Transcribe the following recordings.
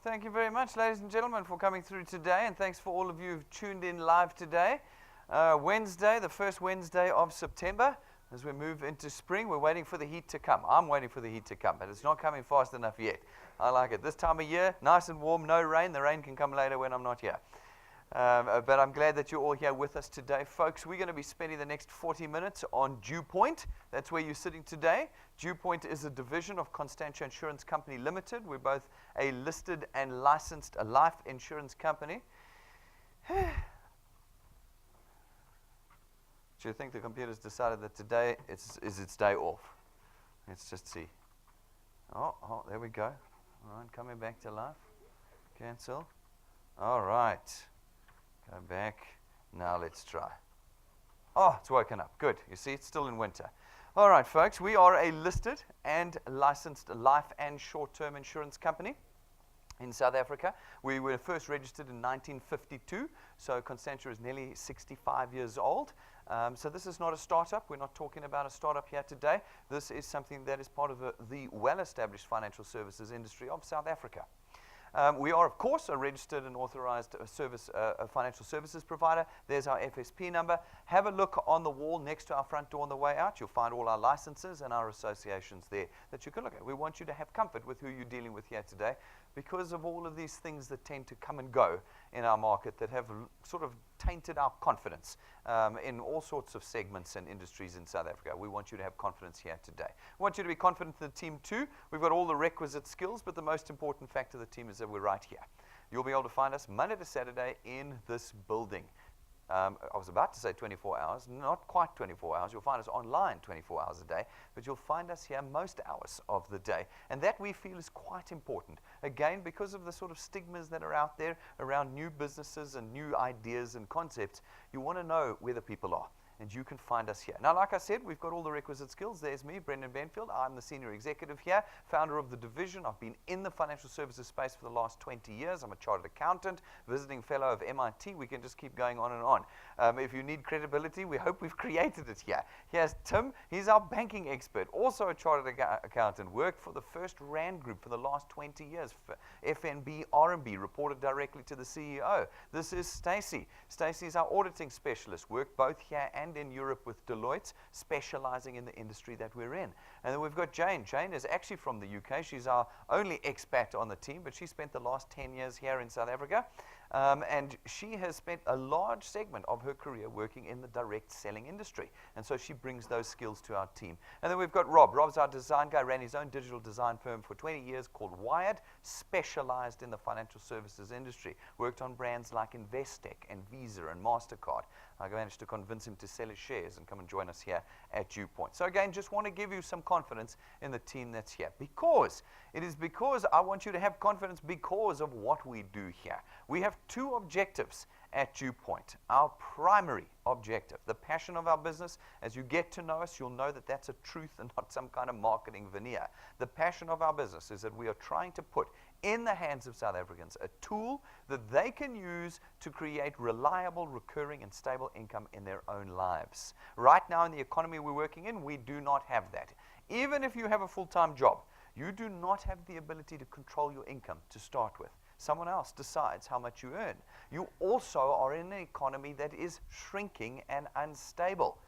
thank you very much, ladies and gentlemen, for coming through today, and thanks for all of you who've tuned in live today. Wednesday, the first Wednesday of September, as we move into spring. We're waiting for the heat to come. I'm waiting for the heat to come, but it's not coming fast enough yet. I like it. This time of year, nice and warm, no rain. The rain can come later when I'm not here. But I'm glad that you're all here with us today. Folks, we're going to be spending the next 40 minutes on DuePoint. That's where you're sitting today. DuePoint is a division of Constantia Insurance Company Limited. We're both a listed and licensed life insurance company. Do you think the computer's decided that today is its day off? Let's just see. Oh, there we go. All right, coming back to life. Cancel. All right. Go back. Now let's try. Oh, it's woken up. Good. You see, it's still in winter. All right, folks, we are a listed and licensed life and short-term insurance company in South Africa. We were first registered in 1952, so Constantia is nearly 65 years old. So this is not a startup. We're not talking about a startup here today. This is something that is part of the well-established financial services industry of South Africa. We are, of course, a registered and authorized financial services provider. There's our FSP number. Have a look on the wall next to our front door on the way out. You'll find all our licenses and our associations there that you can look at. We want you to have comfort with who you're dealing with here today because of all of these things that tend to come and go in our market that have sort of tainted our confidence in all sorts of segments and industries in South Africa. We want you to have confidence here today. We want you to be confident in the team too. We've got all the requisite skills, but the most important fact of the team is that we're right here. You'll be able to find us Monday to Saturday in this building. I was about to say 24 hours, not quite 24 hours. You'll find us online 24 hours a day, but you'll find us here most hours of the day. And that we feel is quite important. Again, because of the sort of stigmas that are out there around new businesses and new ideas and concepts, you want to know where the people are. And you can find us here. Now, like I said, we've got all the requisite skills. There's me, Brendan Benfield. I'm the senior executive here, founder of the division. I've been in the financial services space for the last 20 years. I'm a chartered accountant, visiting fellow of MIT. We can just keep going on and on. If you need credibility, we hope we've created it here. Here's Tim. He's our banking expert, also a chartered accountant. Worked for the First Rand Group for the last 20 years. FNB, RMB, reported directly to the CEO. This is Stacey. Stacey's our auditing specialist. Worked both here and in Europe with Deloitte, specializing in the industry that we're in. And then we've got Jane. Jane is actually from the UK. She's our only expat on the team, but she spent the last 10 years here in South Africa. And she has spent a large segment of her career working in the direct selling industry. And so she brings those skills to our team. And then we've got Rob. Rob's our design guy, ran his own digital design firm for 20 years called Wired, specialized in the financial services industry. Worked on brands like Investec and Visa and MasterCard. I managed to convince him to sell his shares and come and join us here at DuePoint. So again, just want to give you some confidence in the team that's here. Because I want you to have confidence because of what we do here. We have two objectives at DuePoint. Our primary objective, the passion of our business. As you get to know us, you'll know that that's a truth and not some kind of marketing veneer. The passion of our business is that we are trying to put in the hands of South Africans a tool that they can use to create reliable, recurring, and stable income in their own lives. Right now in the economy we're working in, we do not have that. Even if you have a full-time job, you do not have the ability to control your income to start with. Someone else decides how much you earn. You also are in an economy that is shrinking and unstable.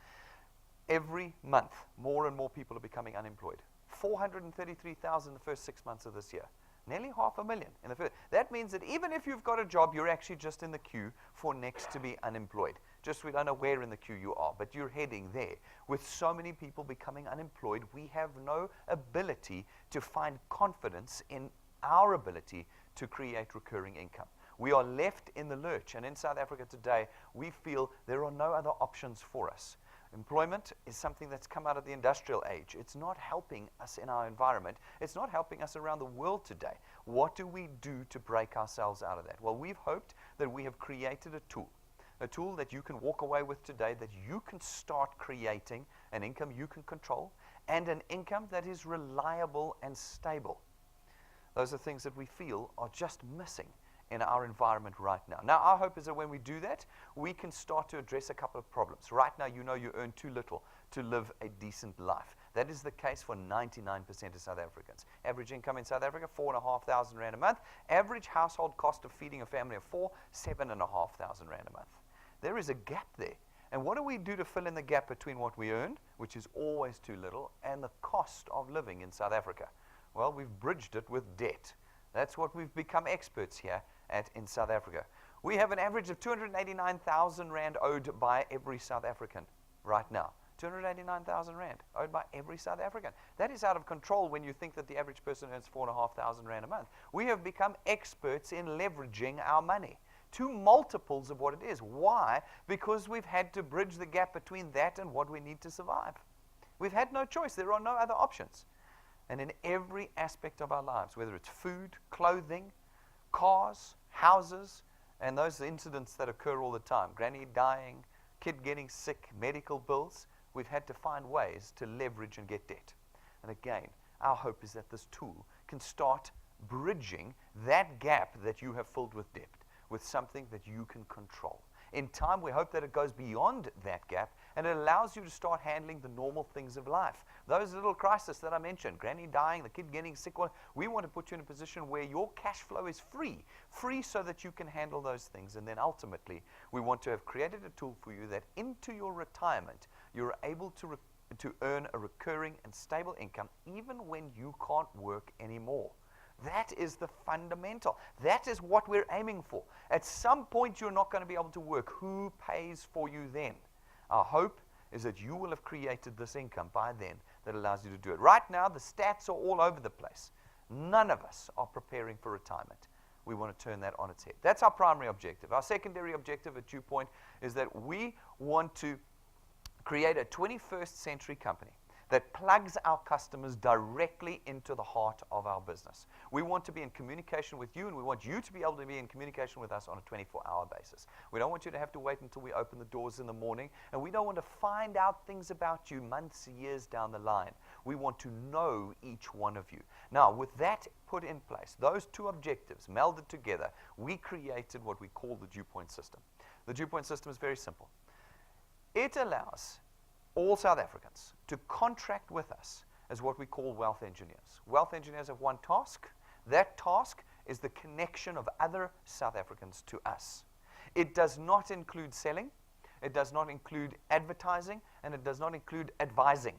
Every month, more and more people are becoming unemployed. 433,000 in the first 6 months of this year. Nearly 500,000 in the first. That means that even if you've got a job, you're actually just in the queue for next to be unemployed. Just we don't know where in the queue you are, but you're heading there. With so many people becoming unemployed, we have no ability to find confidence in our ability to create recurring income. We are left in the lurch, and in South Africa today, we feel there are no other options for us. Employment is something that's come out of the industrial age. It's not helping us in our environment. It's not helping us around the world today. What do we do to break ourselves out of that? Well, we've hoped that we have created a tool that you can walk away with today, that you can start creating an income you can control, and an income that is reliable and stable. Those are things that we feel are just missing in our environment right now. Now, our hope is that when we do that, we can start to address a couple of problems. Right now, you know you earn too little to live a decent life. That is the case for 99% of South Africans. Average income in South Africa, 4,500 Rand a month. Average household cost of feeding a family of 4, 7,500 Rand a month. There is a gap there. And what do we do to fill in the gap between what we earn, which is always too little, and the cost of living in South Africa? Well, we've bridged it with debt. That's what we've become experts here at in South Africa. We have an average of 289,000 Rand owed by every South African right now. 289,000 Rand owed by every South African. That is out of control when you think that the average person earns 4,500 Rand a month. We have become experts in leveraging our money to multiples of what it is. Why? Because we've had to bridge the gap between that and what we need to survive. We've had no choice. There are no other options. And in every aspect of our lives, whether it's food, clothing, cars, houses, and those incidents that occur all the time, granny dying, kid getting sick, medical bills, we've had to find ways to leverage and get debt. And again, our hope is that this tool can start bridging that gap that you have filled with debt with something that you can control. In time, we hope that it goes beyond that gap and it allows you to start handling the normal things of life. Those little crises that I mentioned, granny dying, the kid getting sick, we want to put you in a position where your cash flow is free so that you can handle those things. And then ultimately, we want to have created a tool for you that into your retirement, you're able to earn a recurring and stable income even when you can't work anymore. That is the fundamental. That is what we're aiming for. At some point, you're not going to be able to work. Who pays for you then? Our hope is that you will have created this income by then that allows you to do it. Right now, the stats are all over the place. None of us are preparing for retirement. We want to turn that on its head. That's our primary objective. Our secondary objective at DuePoint is that we want to create a 21st century company that plugs our customers directly into the heart of our business. We want to be in communication with you, and we want you to be able to be in communication with us on a 24-hour basis. We don't want you to have to wait until we open the doors in the morning, and we don't want to find out things about you months, years down the line. We want to know each one of you. Now, with that put in place, those two objectives melded together, we created what we call the DuePoint system. The DuePoint system is very simple. It allows all South Africans to contract with us as what we call wealth engineers. Wealth engineers have one task. That task is the connection of other South Africans to us. It does not include selling, it does not include advertising, and it does not include advising.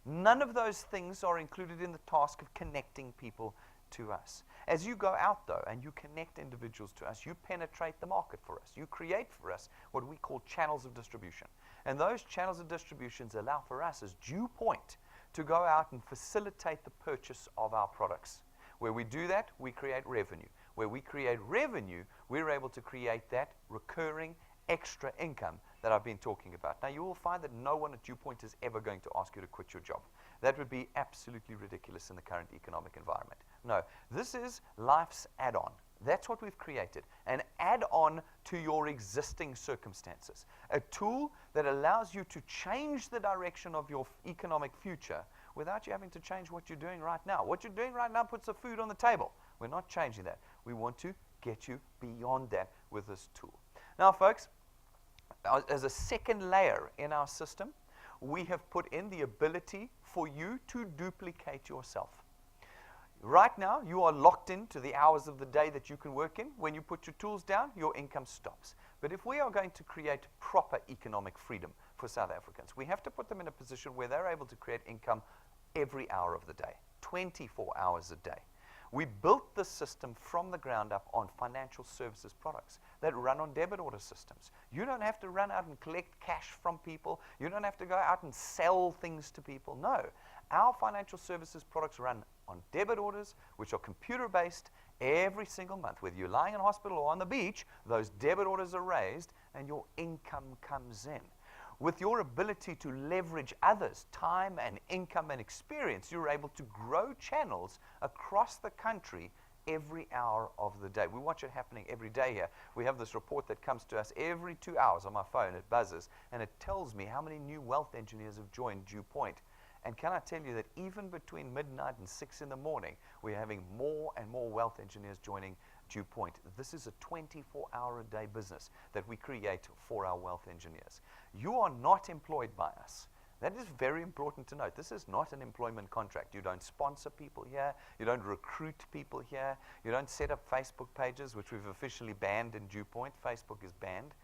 None of those things are included in the task of connecting people to us. As you go out, though, and you connect individuals to us, you penetrate the market for us. You create for us what we call channels of distribution. And those channels of distributions allow for us as DuePoint to go out and facilitate the purchase of our products. Where we do that, we create revenue. Where we create revenue, we're able to create that recurring extra income that I've been talking about. Now, you will find that no one at DuePoint is ever going to ask you to quit your job. That would be absolutely ridiculous in the current economic environment. No, this is life's add-on. That's what we've created, an add-on to your existing circumstances, a tool that allows you to change the direction of your economic future without you having to change what you're doing right now. What you're doing right now puts the food on the table. We're not changing that. We want to get you beyond that with this tool. Now, folks, as a second layer in our system, we have put in the ability for you to duplicate yourself. Right now, you are locked into the hours of the day that you can work in. When you put your tools down, your income stops. But if we are going to create proper economic freedom for South Africans, we have to put them in a position where they're able to create income every hour of the day, 24 hours a day. We built the system from the ground up on financial services products that run on debit order systems. You don't have to run out and collect cash from people. You don't have to go out and sell things to people. No. Our financial services products run on debit orders, which are computer-based every single month. Whether you're lying in hospital or on the beach, those debit orders are raised and your income comes in. With your ability to leverage others' time and income and experience, you're able to grow channels across the country every hour of the day. We watch it happening every day here. We have this report that comes to us every 2 hours on my phone. It buzzes, and it tells me how many new wealth engineers have joined DuePoint. And can I tell you that even between midnight and 6 in the morning, we're having more and more wealth engineers joining DuePoint. This is a 24-hour-a-day business that we create for our wealth engineers. You are not employed by us. That is very important to note. This is not an employment contract. You don't sponsor people here. You don't recruit people here. You don't set up Facebook pages, which we've officially banned in DuePoint. Facebook is banned.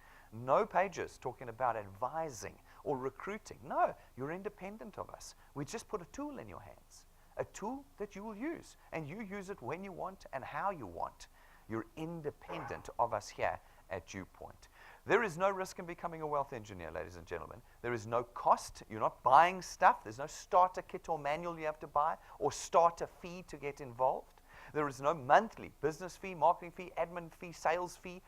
No pages talking about advising or recruiting. No, you're independent of us. We just put a tool in your hands, a tool that you will use, and you use it when you want and how you want. You're independent of us here at DuePoint. There is no risk in becoming a wealth engineer, ladies and gentlemen. There is no cost. You're not buying stuff. There's no starter kit or manual you have to buy or starter fee to get involved. There is no monthly business fee, marketing fee, admin fee, sales fee.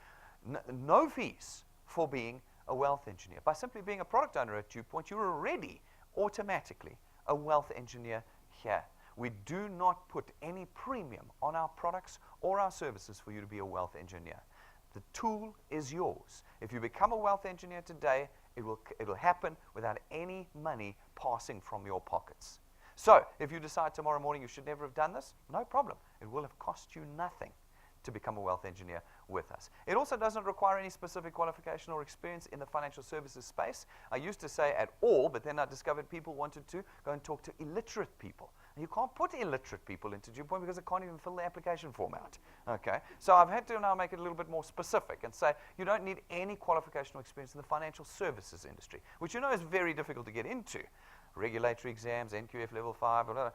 No fees for being a wealth engineer. By simply being a product owner at DuePoint, you're already automatically a wealth engineer here. We do not put any premium on our products or our services for you to be a wealth engineer. The tool is yours. If you become a wealth engineer today, it'll happen without any money passing from your pockets. So, if you decide tomorrow morning you should never have done this, no problem. It will have cost you nothing to become a wealth engineer with us. It also doesn't require any specific qualification or experience in the financial services space. I used to say at all, but then I discovered people wanted to go and talk to illiterate people. And you can't put illiterate people into DuePoint because it can't even fill the application form out. Okay? So I've had to now make it a little bit more specific and say you don't need any qualification or experience in the financial services industry, which you know is very difficult to get into. Regulatory exams, NQF level 5, whatever.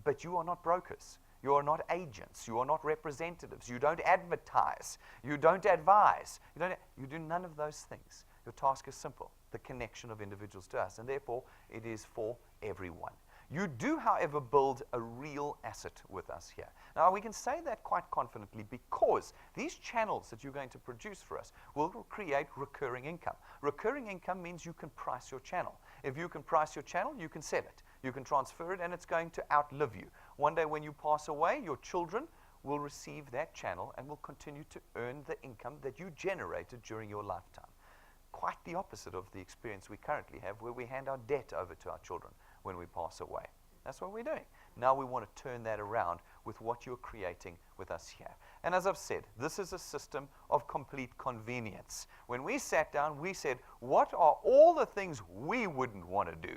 But you are not brokers. You are not agents. You are not representatives. You don't advertise. You don't advise. You do none of those things. Your task is simple, the connection of individuals to us, and therefore it is for everyone. You do, however, build a real asset with us here. Now, we can say that quite confidently because these channels that you're going to produce for us will create recurring income. Recurring income means you can price your channel. If you can price your channel, you can sell it. You can transfer it, and it's going to outlive you. One day when you pass away, your children will receive that channel and will continue to earn the income that you generated during your lifetime. Quite the opposite of the experience we currently have, where we hand our debt over to our children when we pass away. That's what we're doing. Now we want to turn that around with what you're creating with us here. And as I've said, this is a system of complete convenience. When we sat down, we said, what are all the things we wouldn't want to do?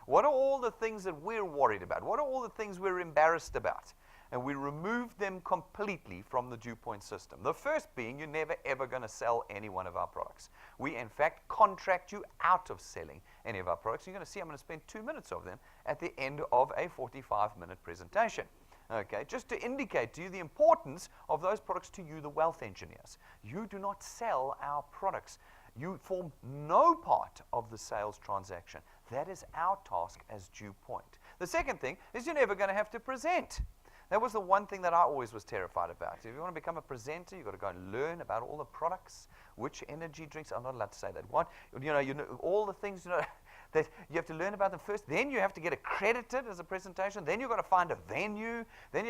What are all the things that we're worried about? What are all the things we're embarrassed about? And we removed them completely from the DuePoint system. The first being, you're never ever going to sell any one of our products. We, in fact, contract you out of selling any of our products. You're going to see I'm going to spend 2 minutes of them at the end of a 45-minute presentation. Okay, just to indicate to you the importance of those products to you, the wealth engineers. You do not sell our products. You form no part of the sales transaction. That is our task as DuePoint. The second thing is you're never going to have to present. That was the one thing that I always was terrified about. If you want to become a presenter, you've got to go and learn about all the products, which energy drinks. I'm not allowed to say that. What? You know all the things that you have to learn about them first. Then you have to get accredited as a presentation. Then you've got to find a venue. Then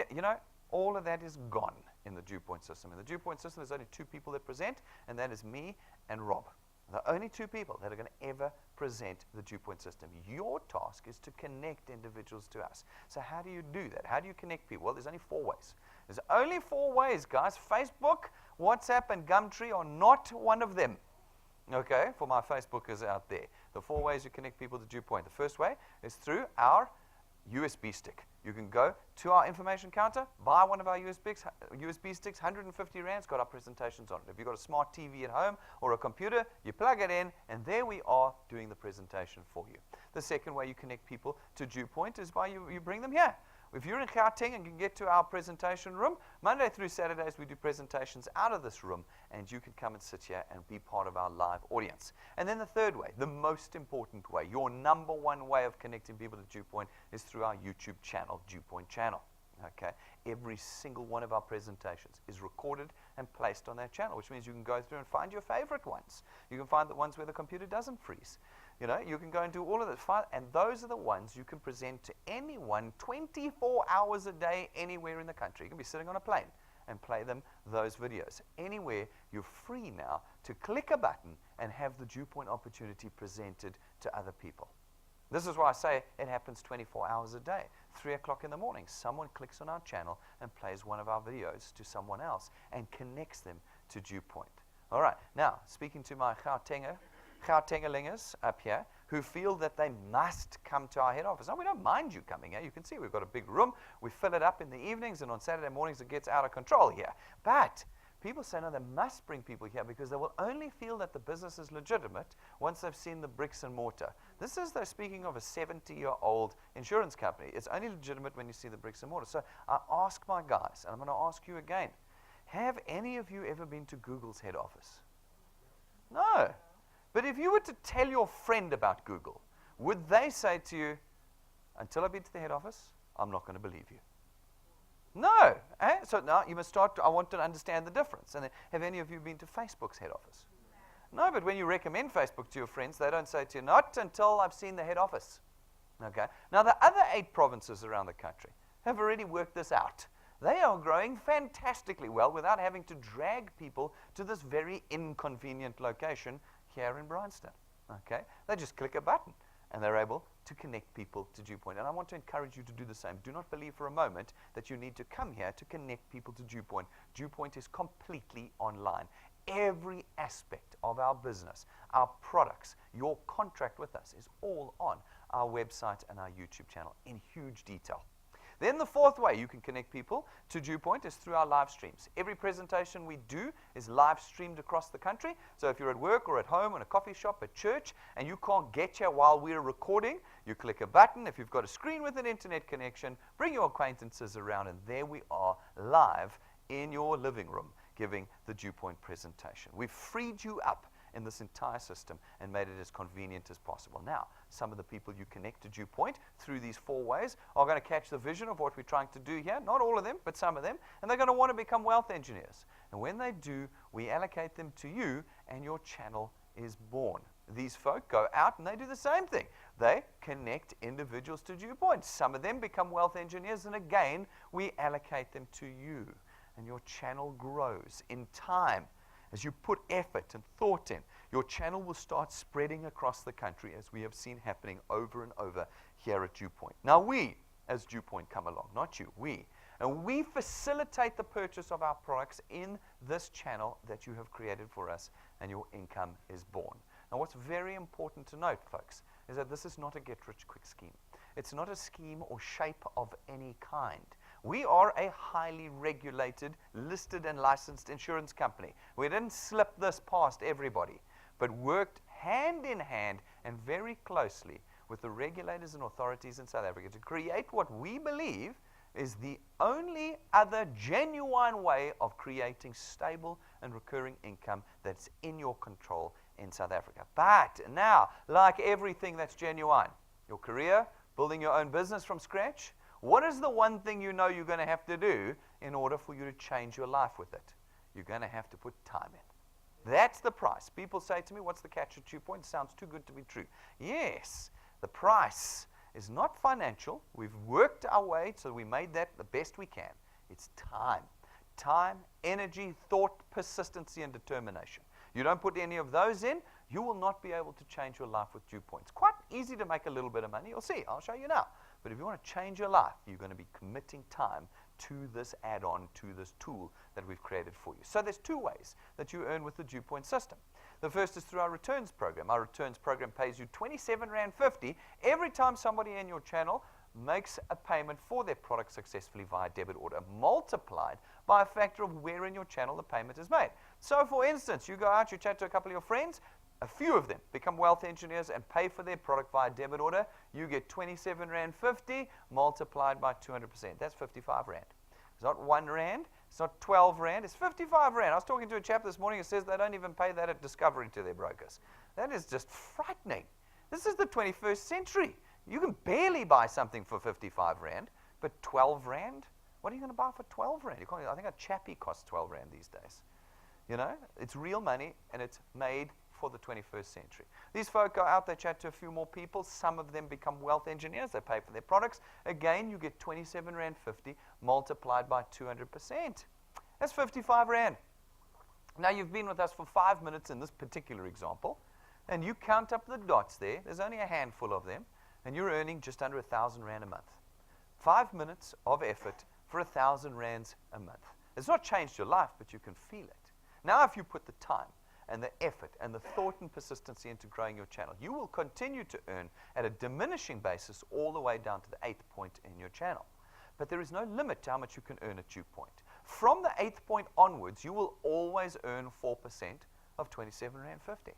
all of that is gone in the DuePoint system. In the DuePoint system, there's only 2 people that present, and that is me and Rob. The only 2 people that are going to ever present the DuePoint system. Your task is to connect individuals to us. So how do you do that? How do you connect people? Well, there's only 4 ways. There's only 4 ways, guys. Facebook, WhatsApp, and Gumtree are not one of them. Okay, for my Facebookers out there. The 4 ways you connect people to DuePoint. The first way is through our USB stick. You can go to our information counter, buy one of our USB sticks, 150 rands, got our presentations on it. If you've got a smart TV at home or a computer, you plug it in, and there we are doing the presentation for you. The second way you connect people to DuePoint is by you bring them here. If you're in Gauteng and you can get to our presentation room, Monday through Saturdays we do presentations out of this room, and you can come and sit here and be part of our live audience. And then the third way, the most important way, your number 1 way of connecting people to DuePoint is through our YouTube channel, DuePoint channel. Okay, every single one of our presentations is recorded and placed on that channel, which means you can go through and find your favorite ones. You can find the ones where the computer doesn't freeze. You can go and do all of this, and those are the ones you can present to anyone 24 hours a day, anywhere in the country. You can be sitting on a plane and play them those videos. Anywhere, you're free now to click a button and have the DuePoint opportunity presented to other people. This is why I say it happens 24 hours a day. 3 o'clock in the morning, someone clicks on our channel and plays one of our videos to someone else and connects them to DuePoint. All right, now, speaking to my Gautengerlingers up here, who feel that they must come to our head office. Now, we don't mind you coming here. You can see we've got a big room. We fill it up in the evenings, and on Saturday mornings it gets out of control here. But people say, no, they must bring people here because they will only feel that the business is legitimate once they've seen the bricks and mortar. This is, though, speaking of a 70-year-old insurance company. It's only legitimate when you see the bricks and mortar. So I ask my guys, and I'm going to ask you again, have any of you ever been to Google's head office? No. But if you were to tell your friend about Google, would they say to you, until I've been to the head office, I'm not going to believe you? No. So now you must start I want to understand the difference. And then, have any of you been to Facebook's head office? No, but when you recommend Facebook to your friends, they don't say to you, not until I've seen the head office. Okay. Now, the other 8 provinces around the country have already worked this out. They are growing fantastically well without having to drag people to this very inconvenient location here in Bryanston. Okay? They just click a button, and they're able to connect people to DuePoint. And I want to encourage you to do the same. Do not believe for a moment that you need to come here to connect people to DuePoint. DuePoint is completely online. Every aspect of our business, our products, your contract with us is all on our website and our YouTube channel in huge detail. Then the fourth way you can connect people to DuePoint is through our live streams. Every presentation we do is live streamed across the country. So if you're at work or at home, in a coffee shop, at church, and you can't get here while we're recording, you click a button. If you've got a screen with an internet connection, bring your acquaintances around, and there we are live in your living room giving the DuePoint presentation. We've freed you up in this entire system and made it as convenient as possible. Now, some of the people you connect to DuePoint through these 4 ways are going to catch the vision of what we're trying to do here. Not all of them, but some of them. And they're going to want to become wealth engineers. And when they do, we allocate them to you, and your channel is born. These folk go out and they do the same thing. They connect individuals to DuePoint. Some of them become wealth engineers, and again, we allocate them to you. And your channel grows in time. As you put effort and thought in, your channel will start spreading across the country, as we have seen happening over and over here at DuePoint. Now, we, as DuePoint, come along, not you, we. And we facilitate the purchase of our products in this channel that you have created for us, and your income is born. Now, what's very important to note, folks, is that this is not a get-rich-quick scheme. It's not a scheme or shape of any kind. We are a highly regulated, listed and licensed insurance company. We didn't slip this past everybody, but worked hand in hand and very closely with the regulators and authorities in South Africa to create what we believe is the only other genuine way of creating stable and recurring income that's in your control in South Africa. But now, like everything that's genuine, your career, building your own business from scratch, what is the one thing you know you're going to have to do in order for you to change your life with it? You're going to have to put time in. That's the price. People say to me, what's the catch at DuePoint? Sounds too good to be true. Yes, the price is not financial. We've worked our way, so we made that the best we can. It's time. Time, energy, thought, persistency, and determination. You don't put any of those in, you will not be able to change your life with DuePoint. It's quite easy to make a little bit of money. You'll see. I'll show you now. But if you want to change your life, you're going to be committing time to this add-on, to this tool that we've created for you. So there's 2 ways that you earn with the DuePoint system. The first is through our returns program. Our returns program pays you R27.50 every time somebody in your channel makes a payment for their product successfully via debit order, multiplied by a factor of where in your channel the payment is made. So, for instance, you go out, you chat to a couple of your friends, a few of them become wealth engineers and pay for their product via debit order. You get R27.50 multiplied by 200%. That's R55. It's not R1. It's not R12. It's R55. I was talking to a chap this morning who says they don't even pay that at Discovery to their brokers. That is just frightening. This is the 21st century. You can barely buy something for R55, but R12? What are you going to buy for R12? You can't, I think a chappie costs R12 these days. You know, it's real money, and it's made for the 21st century. These folk go out, they chat to a few more people. Some of them become wealth engineers. They pay for their products. Again, you get R27.50 multiplied by 200%. That's R55. Now, you've been with us for 5 minutes in this particular example, and you count up the dots there. There's only a handful of them, and you're earning just under R1,000 a month. 5 minutes of effort for R1,000 a month. It's not changed your life, but you can feel it. Now, if you put the time and the effort and the thought and persistency into growing your channel, you will continue to earn at a diminishing basis all the way down to the 8th point in your channel. But there is no limit to how much you can earn at DuePoint. From the 8th point onwards, you will always earn 4% of 27 Rand 50,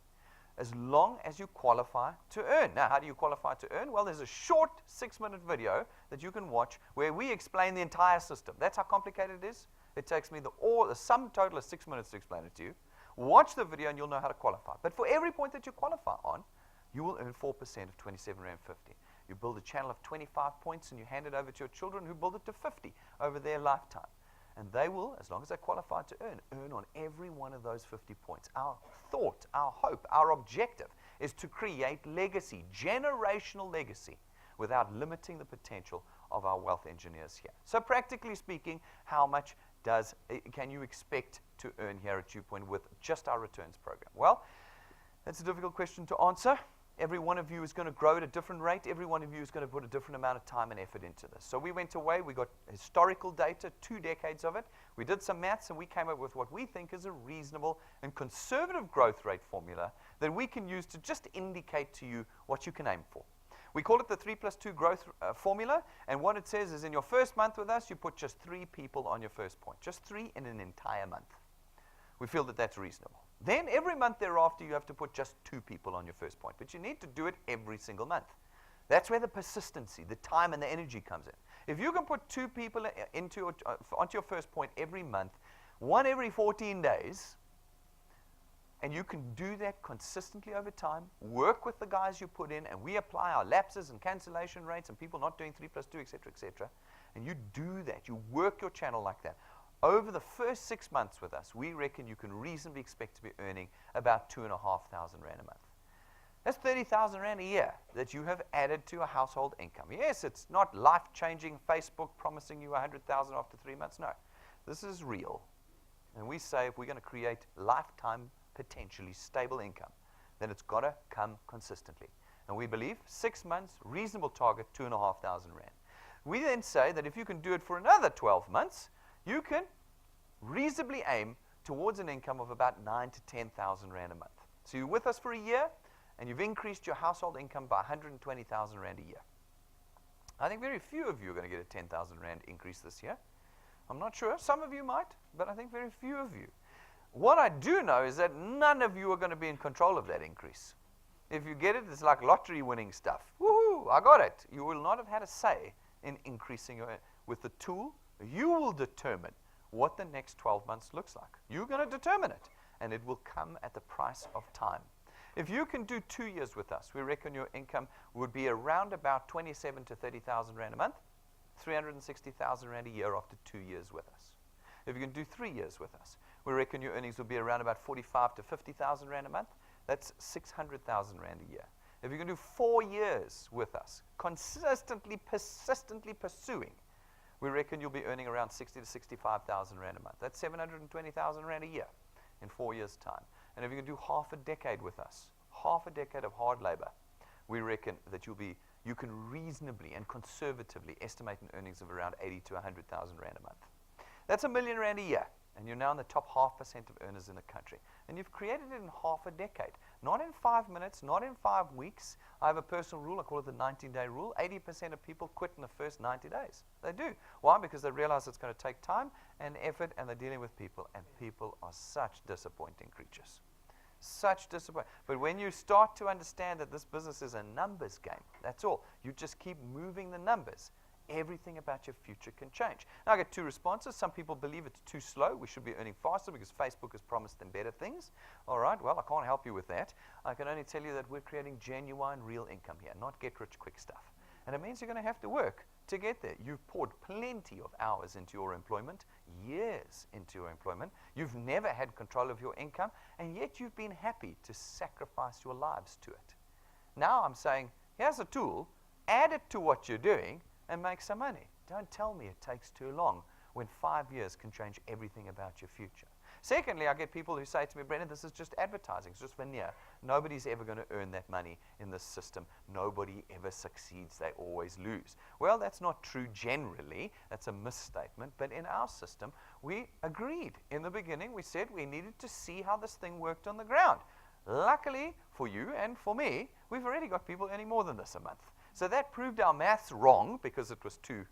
as long as you qualify to earn. Now, how do you qualify to earn? Well, there's a short 6-minute video that you can watch where we explain the entire system. That's how complicated it is. It takes me the sum total of 6 minutes to explain it to you. Watch the video and you'll know how to qualify. But for every point that you qualify on, you will earn 4% of 27 Rand 50. You build a channel of 25 points and you hand it over to your children who build it to 50 over their lifetime. And they will, as long as they qualify to earn on every one of those 50 points. Our thought, our hope, our objective is to create legacy, generational legacy, without limiting the potential of our wealth engineers here. So practically speaking, how much can you expect to earn here at DuePoint with just our returns program? Well, that's a difficult question to answer. Every one of you is going to grow at a different rate. Every one of you is going to put a different amount of time and effort into this. So we went away. We got historical data, 2 decades of it. We did some maths, and we came up with what we think is a reasonable and conservative growth rate formula that we can use to just indicate to you what you can aim for. We call it the 3+2 growth formula, and what it says is in your first month with us, you put just 3 people on your first point, just 3 in an entire month. We feel that that's reasonable. Then every month thereafter, you have to put just 2 people on your first point, but you need to do it every single month. That's where the persistency, the time, and the energy comes in. If you can put 2 people onto your first point every month, 1 every 14 days, and you can do that consistently over time, work with the guys you put in, and we apply our lapses and cancellation rates and people not doing 3+2, etc., and you do that. You work your channel like that. Over the first 6 months with us, we reckon you can reasonably expect to be earning about 2,500 Rand a month. That's 30,000 Rand a year that you have added to a household income. Yes, it's not life-changing Facebook promising you 100,000 after 3 months. No, this is real. And we say if we're going to create lifetime, potentially stable income, then it's got to come consistently. And we believe 6 months, reasonable target, 2,500 Rand. We then say that if you can do it for another 12 months, you can reasonably aim towards an income of about 9,000 to 10,000 Rand a month. So you're with us for a year, and you've increased your household income by 120,000 Rand a year. I think very few of you are going to get a 10,000 Rand increase this year. I'm not sure. Some of you might, but I think very few of you. What I do know is that none of you are going to be in control of that increase. If you get it, it's like lottery winning stuff. Woohoo, I got it. You will not have had a say in increasing your, with the tool. You will determine what the next 12 months looks like. You're going to determine it, and it will come at the price of time. If you can do 2 years with us, we reckon your income would be around about 27,000 to 30,000 Rand a month, 360,000 Rand a year after 2 years with us. If you can do 3 years with us, we reckon your earnings will be around about 45,000 to 50,000 Rand a month. That's 600,000 Rand a year. If you can do 4 years with us, consistently, persistently pursuing, we reckon you'll be earning around 60,000 to 65,000 Rand a month. That's 720,000 Rand a year in 4 years' time. And if you can do half a decade with us, half a decade of hard labor, we reckon that you can reasonably and conservatively estimate an earnings of around 80,000 to 100,000 Rand a month. That's $1 million a year, and you're now in the top 0.5% of earners in the country. And you've created it in half a decade. Not in 5 minutes, not in 5 weeks. I have a personal rule, I call it the 90-day rule. 80% of people quit in the first 90 days. They do. Why? Because they realize it's going to take time and effort, and they're dealing with people, and people are such disappointing creatures. Such disappointment. But when you start to understand that this business is a numbers game, that's all. You just keep moving the numbers. Everything about your future can change. Now, I get 2 responses. Some people believe it's too slow. We should be earning faster because Facebook has promised them better things. All right, well, I can't help you with that. I can only tell you that we're creating genuine, real income here, not get-rich-quick stuff. And it means you're going to have to work to get there. You've poured plenty of hours into your employment, years into your employment. You've never had control of your income, and yet you've been happy to sacrifice your lives to it. Now I'm saying, here's a tool, add it to what you're doing, and make some money. Don't tell me it takes too long when 5 years can change everything about your future. Secondly, I get people who say to me, Brendan, this is just advertising. It's just veneer. Nobody's ever going to earn that money in this system. Nobody ever succeeds. They always lose. Well, that's not true generally. That's a misstatement. But in our system, we agreed. In the beginning, we said we needed to see how this thing worked on the ground. Luckily for you and for me, we've already got people earning more than this a month. So that proved our maths wrong because it was too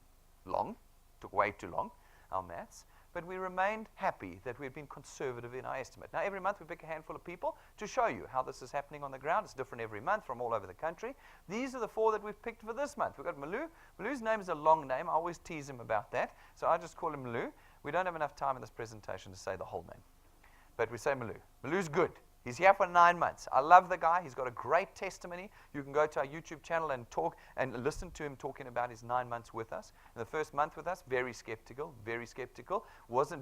long, took way too long, our maths. But we remained happy that we'd been conservative in our estimate. Now, every month we pick a handful of people to show you how this is happening on the ground. It's different every month from all over the country. These are the 4 that we've picked for this month. We've got Malou. Malou's name is a long name. I always tease him about that. So I just call him Malou. We don't have enough time in this presentation to say the whole name. But we say Malou. Malou's good. He's here for 9 months. I love the guy. He's got a great testimony. You can go to our YouTube channel and talk and listen to him talking about his 9 months with us. In the first month with us, very skeptical.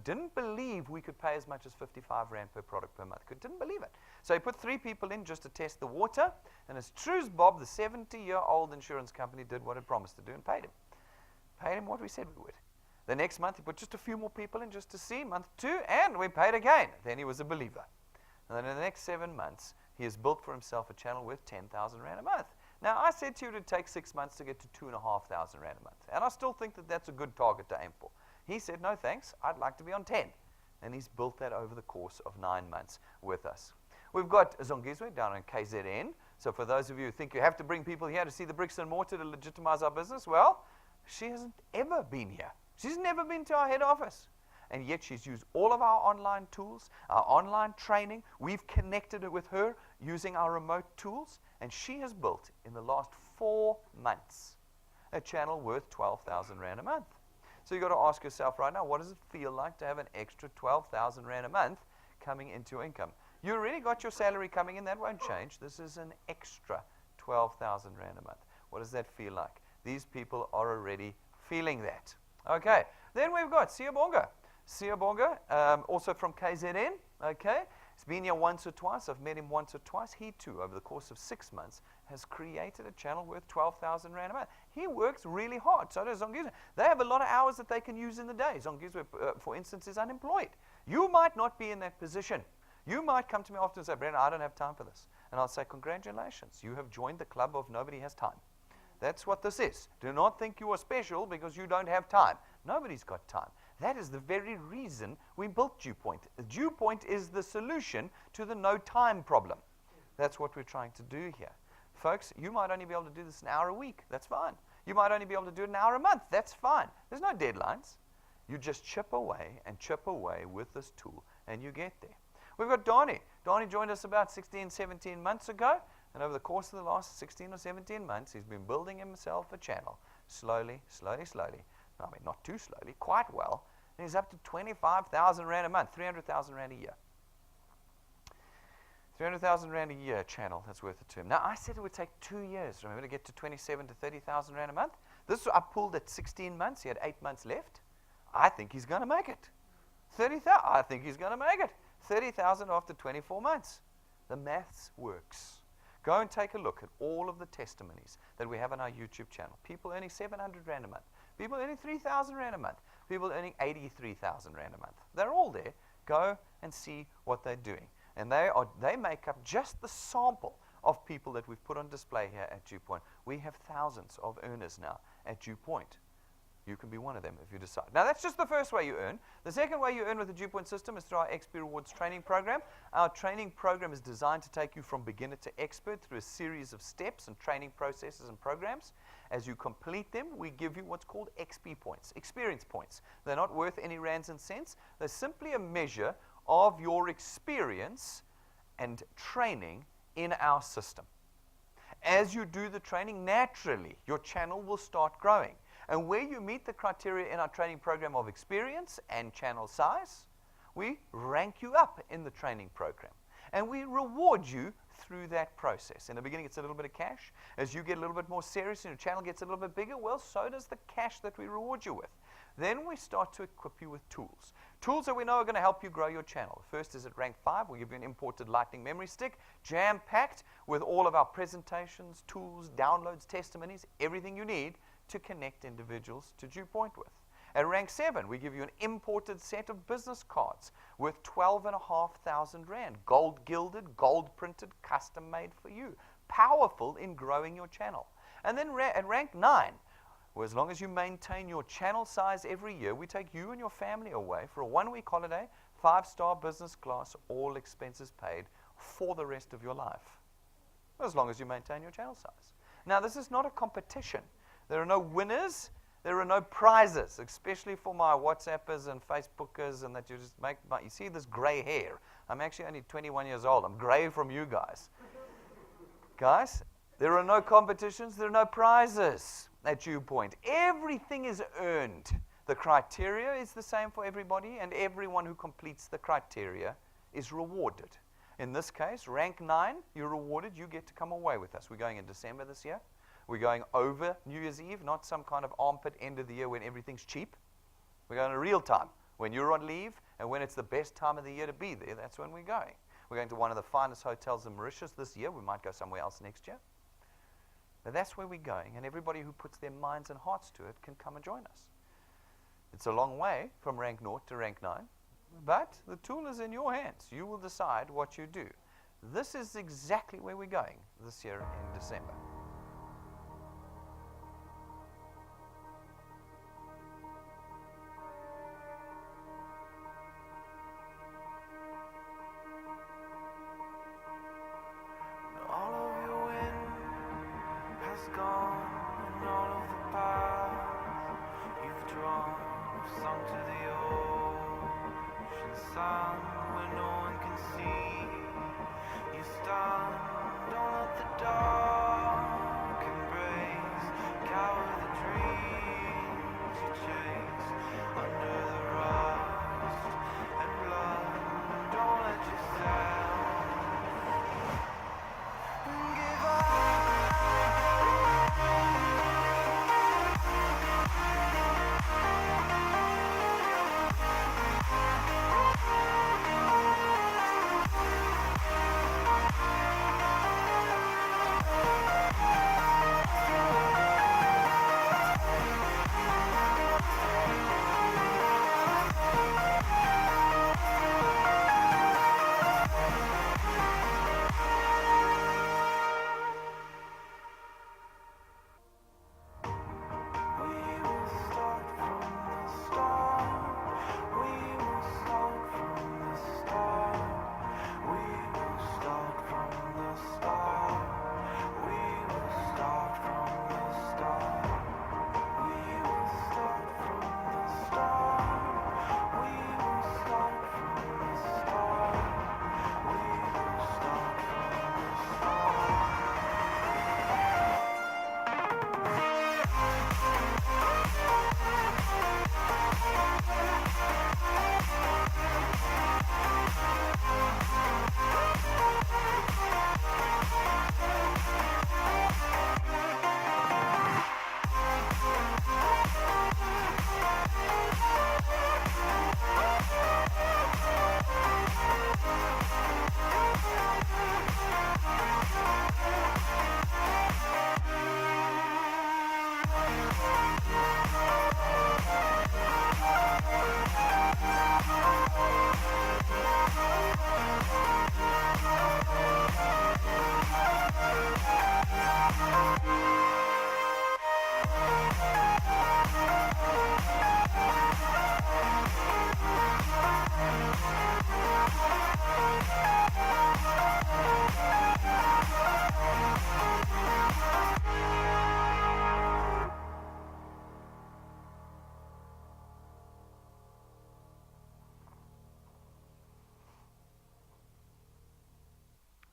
Didn't believe we could pay as much as 55 Rand per product per month. Didn't believe it. So he put 3 people in just to test the water. And as true as Bob, the 70-year-old insurance company, did what it promised to do and paid him. Paid him what we said we would. The next month, he put just a few more people in just to see. Month 2, and we paid again. Then he was a believer. And then in the next 7 months, he has built for himself a channel worth 10,000 Rand a month. Now, I said to you it would take 6 months to get to 2,500 Rand a month. And I still think that that's a good target to aim for. He said, no thanks, I'd like to be on 10. And he's built that over the course of 9 months with us. We've got Zongizwe down in KZN. So for those of you who think you have to bring people here to see the bricks and mortar to legitimize our business, well, she hasn't ever been here. She's never been to our head office. And yet she's used all of our online tools, our online training. We've connected it with her using our remote tools. And she has built, in the last 4 months, a channel worth 12,000 Rand a month. So you've got to ask yourself right now, what does it feel like to have an extra 12,000 Rand a month coming into your income? You already got your salary coming in. That won't change. This is an extra 12,000 Rand a month. What does that feel like? These people are already feeling that. Okay. Then we've got Siyabonga. Siyabonga, also from KZN, okay? He's been here once or twice. I've met him once or twice. He, too, over the course of 6 months, has created a channel worth 12,000 Rand a month. He works really hard. So does Zongizwe. They have a lot of hours that they can use in the day. Zongizwe, for instance, is unemployed. You might not be in that position. You might come to me often and say, Brendan, I don't have time for this. And I'll say, congratulations. You have joined the club of nobody has time. That's what this is. Do not think you are special because you don't have time. Nobody's got time. That is the very reason we built DuePoint. DuePoint is the solution to the no time problem. That's what we're trying to do here. Folks, you might only be able to do this an hour a week. That's fine. You might only be able to do it an hour a month. That's fine. There's no deadlines. You just chip away with this tool, and you get there. We've got Donnie. Donnie joined us about 16, 17 months ago. And over the course of the last 16 or 17 months, he's been building himself a channel. Slowly. I mean, not too slowly, quite well. And he's up to 25,000 Rand a month, 300,000 Rand a year. 300,000 Rand a year channel, that's worth it to him. Now, I said it would take 2 years, remember, to get to 27 to 30,000 Rand a month. This I pulled at 16 months. He had 8 months left. I think he's going to make it. 30,000, I think he's going to make it. 30,000 after 24 months. The maths works. Go and take a look at all of the testimonies that we have on our YouTube channel. People earning 700 Rand a month. People earning 3,000 Rand a month. People earning 83,000 Rand a month. They're all there. Go and see what they're doing. And they make up just the sample of people that we've put on display here at DuePoint. We have thousands of earners now at DuePoint. You can be one of them if you decide. Now, that's just the first way you earn. The second way you earn with the DuePoint system is through our XP Rewards training program. Our training program is designed to take you from beginner to expert through a series of steps and training processes and programs. As you complete them, we give you what's called XP points, experience points. They're not worth any rands and cents. They're simply a measure of your experience and training in our system. As you do the training, naturally, your channel will start growing. And where you meet the criteria in our training program of experience and channel size, we rank you up in the training program. And we reward you through that process. In the beginning, it's a little bit of cash. As you get a little bit more serious and your channel gets a little bit bigger, well, so does the cash that we reward you with. Then we start to equip you with tools. Tools that we know are going to help you grow your channel. First is at rank 5. We'll give you an imported lightning memory stick, jam-packed with all of our presentations, tools, downloads, testimonies, everything you need to connect individuals to DuePoint with. At rank 7, we give you an imported set of business cards worth 12,500 rand, gold gilded, gold printed, custom made for you. Powerful in growing your channel. And then at rank 9, well, as long as you maintain your channel size every year, we take you and your family away for a 1-week holiday, 5-star business class, all expenses paid for the rest of your life. As long as you maintain your channel size. Now, this is not a competition. There are no winners. There are no prizes, especially for my WhatsAppers and Facebookers, and that you just make. You see this gray hair. I'm actually only 21 years old. I'm gray from you guys. Guys, there are no competitions. There are no prizes at DuePoint. Everything is earned. The criteria is the same for everybody, and everyone who completes the criteria is rewarded. In this case, rank 9, you're rewarded. You get to come away with us. We're going in December this year. We're going over New Year's Eve, not some kind of armpit end of the year when everything's cheap. We're going to real time, when you're on leave and when it's the best time of the year to be there. That's when we're going. We're going to one of the finest hotels in Mauritius this year. We might go somewhere else next year. But that's where we're going, and everybody who puts their minds and hearts to it can come and join us. It's a long way from rank 0 to rank 9, but the tool is in your hands. You will decide what you do. This is exactly where we're going this year in December.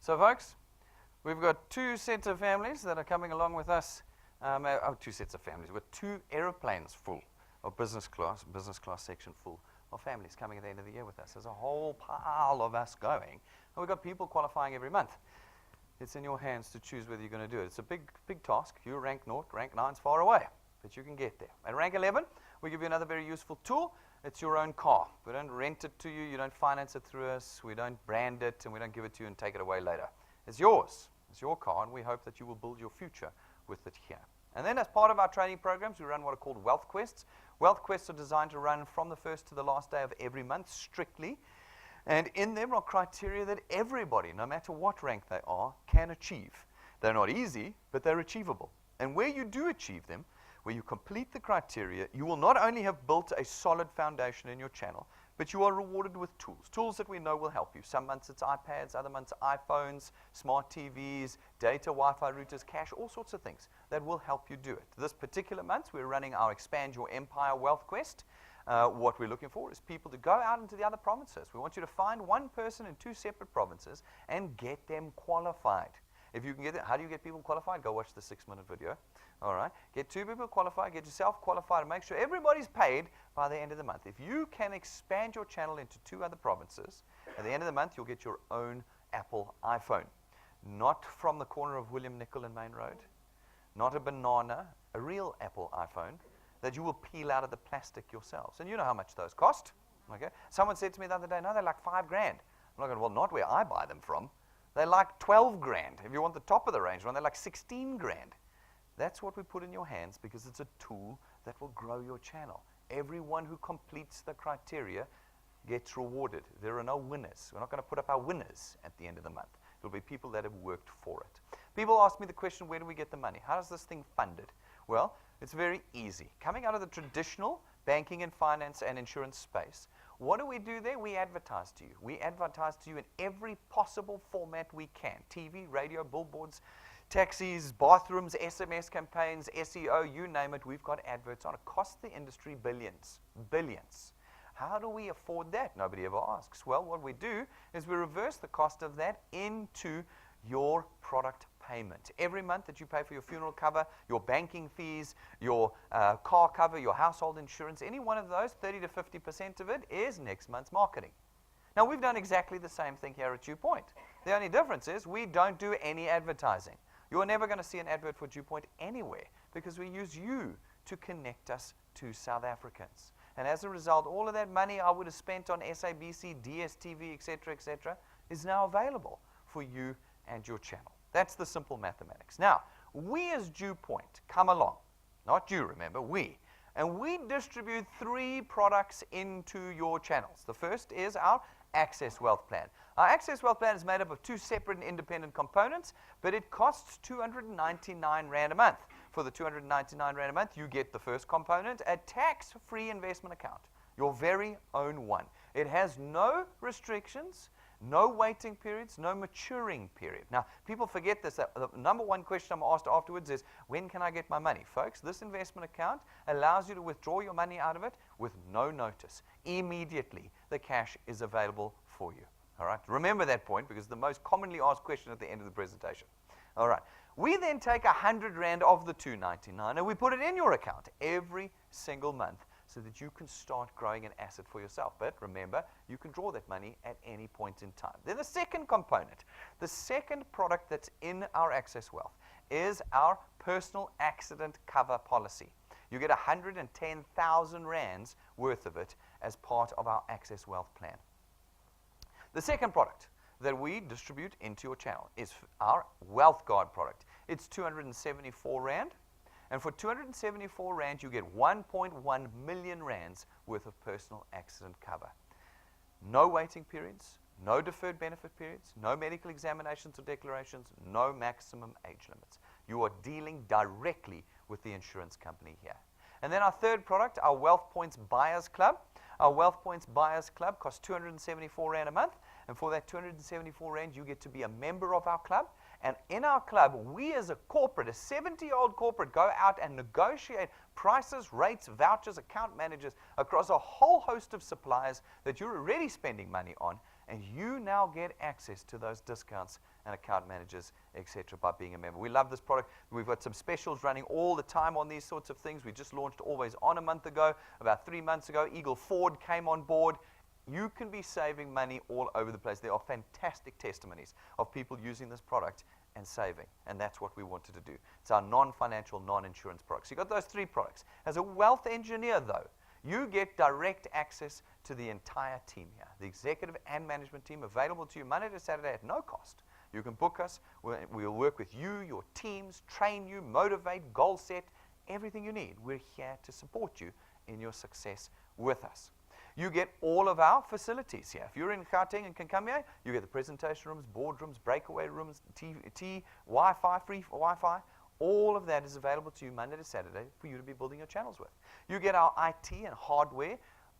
So, folks, we've got 2 sets of families that are coming along with us. 2 sets of families. We've got 2 aeroplanes full of business class section full of families coming at the end of the year with us. There's a whole pile of us going. And we've got people qualifying every month. It's in your hands to choose whether you're going to do it. It's a big task. You're rank 0, rank 9's far away, but you can get there. At rank 11, we give you another very useful tool. It's your own car. We don't rent it to you. You don't finance it through us. We don't brand it, and we don't give it to you and take it away later. It's yours. It's your car, and we hope that you will build your future with it here. And then as part of our training programs, we run what are called wealth quests. Wealth quests are designed to run from the first to the last day of every month, strictly. And in them are criteria that everybody, no matter what rank they are, can achieve. They're not easy, but they're achievable. And where you do achieve them, where you complete the criteria, you will not only have built a solid foundation in your channel, but you are rewarded with tools that we know will help you. Some months it's iPads, other months iPhones, smart TVs, data, Wi-Fi routers, cash, all sorts of things that will help you do it. This particular month, we're running our Expand Your Empire Wealth Quest. What we're looking for is people to go out into the other provinces. We want you to find one person in 2 separate provinces and get them qualified. If you can get it, how do you get people qualified? Go watch the 6-minute video. All right. Get 2 people qualified, get yourself qualified, and make sure everybody's paid by the end of the month. If you can expand your channel into 2 other provinces, at the end of the month, you'll get your own Apple iPhone. Not from the corner of William Nicol and Main Road. Not a banana, a real Apple iPhone that you will peel out of the plastic yourselves. And you know how much those cost. Okay. Someone said to me the other day, no, they're like $5 grand. I'm like, well, not where I buy them from. They're like 12 grand. If you want the top of the range one, they're like 16 grand. That's what we put in your hands because it's a tool that will grow your channel. Everyone who completes the criteria gets rewarded. There are no winners. We're not going to put up our winners at the end of the month. It'll be people that have worked for it. People ask me the question, where do we get the money? How is this thing funded? Well, it's very easy. Coming out of the traditional banking and finance and insurance space, what do we do there? We advertise to you. We advertise to you in every possible format we can. TV, radio, billboards, taxis, bathrooms, SMS campaigns, SEO, you name it, we've got adverts on. It costs the industry billions. Billions. How do we afford that? Nobody ever asks. Well, what we do is we reverse the cost of that into your product payment. Every month that you pay for your funeral cover, your banking fees, your car cover, your household insurance, any one of those, 30 to 50% of it is next month's marketing. Now, we've done exactly the same thing here at DuePoint. The only difference is we don't do any advertising. You're never going to see an advert for DuePoint anywhere because we use you to connect us to South Africans. And as a result, all of that money I would have spent on SABC, DSTV, etc., is now available for you and your channel. That's the simple mathematics. Now, we as DuePoint come along, not you, remember, we, and we distribute 3 products into your channels. The first is our Access Wealth Plan. Our Access Wealth Plan is made up of 2 separate and independent components, but it costs 299 Rand a month. For the 299 Rand a month, you get the first component, a tax-free investment account, your very own one. It has no restrictions, no waiting periods, no maturing period. Now, people forget this. The number one question I'm asked afterwards is, when can I get my money? Folks, this investment account allows you to withdraw your money out of it with no notice. Immediately, the cash is available for you. All right? Remember that point because it's the most commonly asked question at the end of the presentation. All right. We then take 100 Rand of the 299 and we put it in your account every single month so that you can start growing an asset for yourself. But remember, you can draw that money at any point in time. Then the second component, the second product that's in our Access Wealth is our personal accident cover policy. You get 110,000 Rands worth of it as part of our Access Wealth Plan. The second product that we distribute into your channel is our Wealth Guard product. It's 274 Rand. And for 274 Rand, you get 1.1 million Rands worth of personal accident cover. No waiting periods, no deferred benefit periods, no medical examinations or declarations, no maximum age limits. You are dealing directly with the insurance company here. And then our third product, our Wealth Points Buyers Club. Our Wealth Points Buyers Club costs 274 Rand a month. And for that 274 Rand, you get to be a member of our club. And in our club, we as a corporate, a 70-year-old corporate, go out and negotiate prices, rates, vouchers, account managers across a whole host of suppliers that you're already spending money on. And you now get access to those discounts and account managers, etc., by being a member. We love this product. We've got some specials running all the time on these sorts of things. We just launched Always On a month ago. About 3 months ago, Eagle Ford came on board. You can be saving money all over the place. There are fantastic testimonies of people using this product and saving, and that's what we wanted to do. It's our non-financial, non-insurance products. You've got those 3 products. As a wealth engineer, though, you get direct access to the entire team here, the executive and management team available to you Monday to Saturday at no cost. You can book us. We'll work with you, your teams, train you, motivate, goal set, everything you need. We're here to support you in your success with us. You get all of our facilities here. If you're in Gauteng and can come here, you get the presentation rooms, boardrooms, breakaway rooms, Wi-Fi, free Wi-Fi. All of that is available to you Monday to Saturday for you to be building your channels with. You get our IT and hardware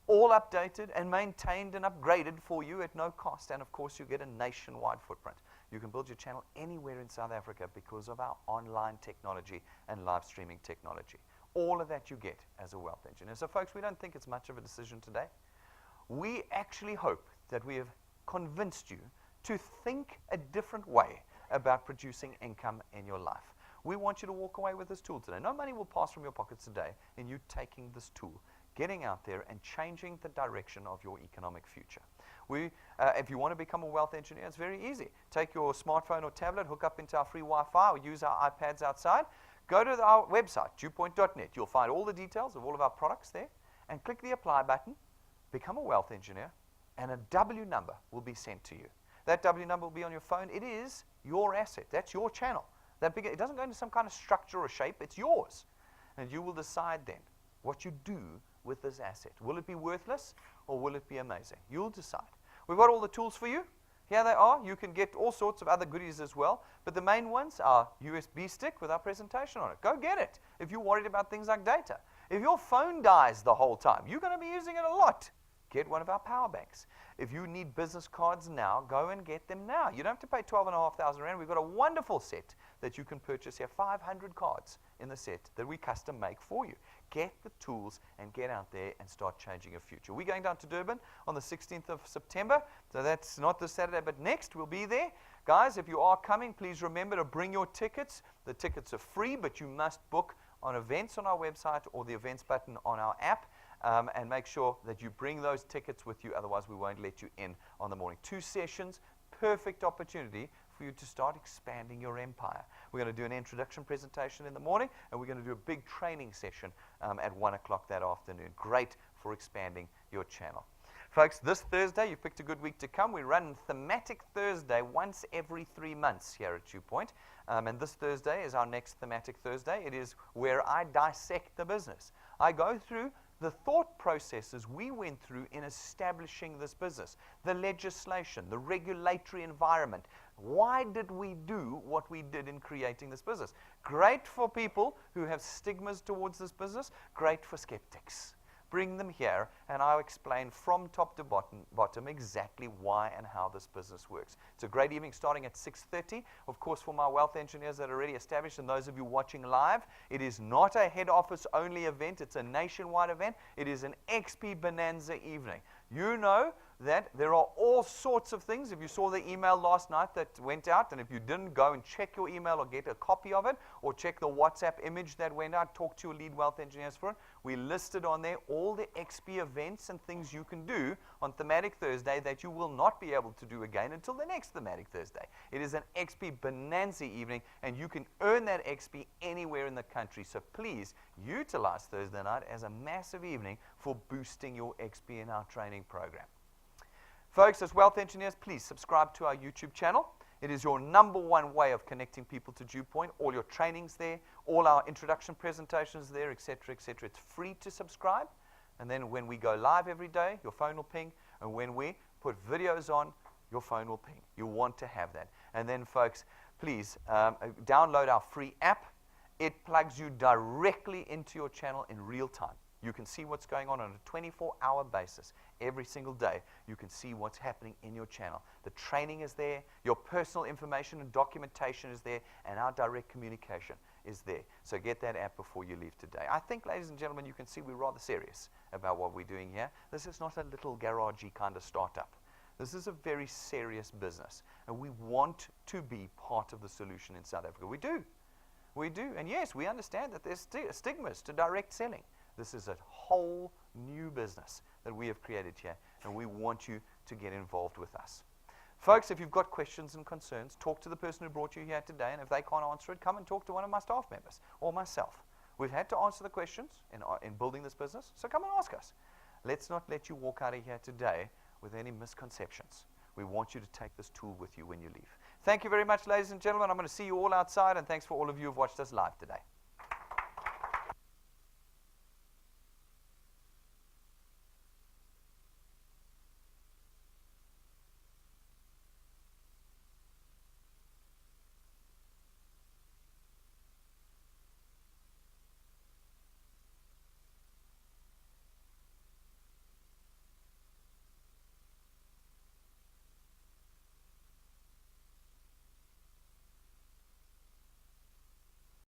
all updated and maintained and upgraded for you at no cost. And of course, you get a nationwide footprint. You can build your channel anywhere in South Africa because of our online technology and live streaming technology. All of that you get as a wealth engineer. So folks, we don't think it's much of a decision today. We actually hope that we have convinced you to think a different way about producing income in your life. We want you to walk away with this tool today. No money will pass from your pockets today in you taking this tool, getting out there and changing the direction of your economic future. If you want to become a wealth engineer, it's very easy. Take your smartphone or tablet, hook up into our free Wi-Fi, or use our iPads outside. Go to our website, DuePoint.net. You'll find all the details of all of our products there, and click the apply button, become a wealth engineer, and a W number will be sent to you. That W number will be on your phone. It is your asset. That's your channel. It doesn't go into some kind of structure or shape. It's yours. And you will decide then what you do with this asset. Will it be worthless or will it be amazing? You'll decide. We've got all the tools for you. Here they are. You can get all sorts of other goodies as well. But the main ones are USB stick with our presentation on it. Go get it if you're worried about things like data. If your phone dies the whole time, you're going to be using it a lot. Get one of our power banks. If you need business cards now, go and get them now. You don't have to pay 12,500 Rand. We've got a wonderful set that you can purchase here, 500 cards in the set that we custom make for you. Get the tools and get out there and start changing your future. We're going down to Durban on the 16th of September, so that's not this Saturday, but next we'll be there. Guys, if you are coming, please remember to bring your tickets. The tickets are free, but you must book on events on our website or the events button on our app. And make sure that you bring those tickets with you, otherwise we won't let you in on the morning. 2 sessions, perfect opportunity for you to start expanding your empire. We're going to do an introduction presentation in the morning, and we're going to do a big training session at 1 o'clock that afternoon. Great for expanding your channel. Folks, this Thursday, you've picked a good week to come. We run Thematic Thursday once every 3 months here at DuePoint. And this Thursday is our next Thematic Thursday. It is where I dissect the business. I go through the thought processes we went through in establishing this business, the legislation, the regulatory environment. Why did we do what we did in creating this business? Great for people who have stigmas towards this business, great for skeptics. Bring them here, and I'll explain from top to bottom exactly why and how this business works. It's a great evening starting at 6:30. Of course, for my wealth engineers that are already established and those of you watching live, it is not a head office only event. It's a nationwide event. It is an XP Bonanza evening. You know that there are all sorts of things. If you saw the email last night that went out, and if you didn't, go and check your email or get a copy of it, or check the WhatsApp image that went out, talk to your lead wealth engineers for it. We listed on there all the XP events and things you can do on Thematic Thursday that you will not be able to do again until the next Thematic Thursday. It is an XP Bonanza evening, and you can earn that XP anywhere in the country. So please utilize Thursday night as a massive evening for boosting your XP in our training program. Folks, as wealth engineers, please subscribe to our YouTube channel. It is your #1 way of connecting people to DuePoint. All your trainings there, all our introduction presentations there, etc., etc. It's free to subscribe. And then when we go live every day, your phone will ping. And when we put videos on, your phone will ping. You want to have that. And then, folks, please download our free app. It plugs you directly into your channel in real time. You can see what's going on a 24-hour basis. Every single day, you can see what's happening in your channel. The training is there, your personal information and documentation is there, and our direct communication is there. So get that app before you leave today. I think, ladies and gentlemen, you can see we're rather serious about what we're doing here. This is not a little garagey kind of startup. This is a very serious business, and we want to be part of the solution in South Africa. We do. We do. And yes, we understand that there's stigmas to direct selling. This is a whole new business that we have created here, and we want you to get involved with us. Folks, if you've got questions and concerns, talk to the person who brought you here today, and if they can't answer it, come and talk to one of my staff members or myself. We've had to answer the questions in building this business, so come and ask us. Let's not let you walk out of here today with any misconceptions. We want you to take this tool with you when you leave. Thank you very much, ladies and gentlemen. I'm going to see you all outside, and thanks for all of you who have watched us live today.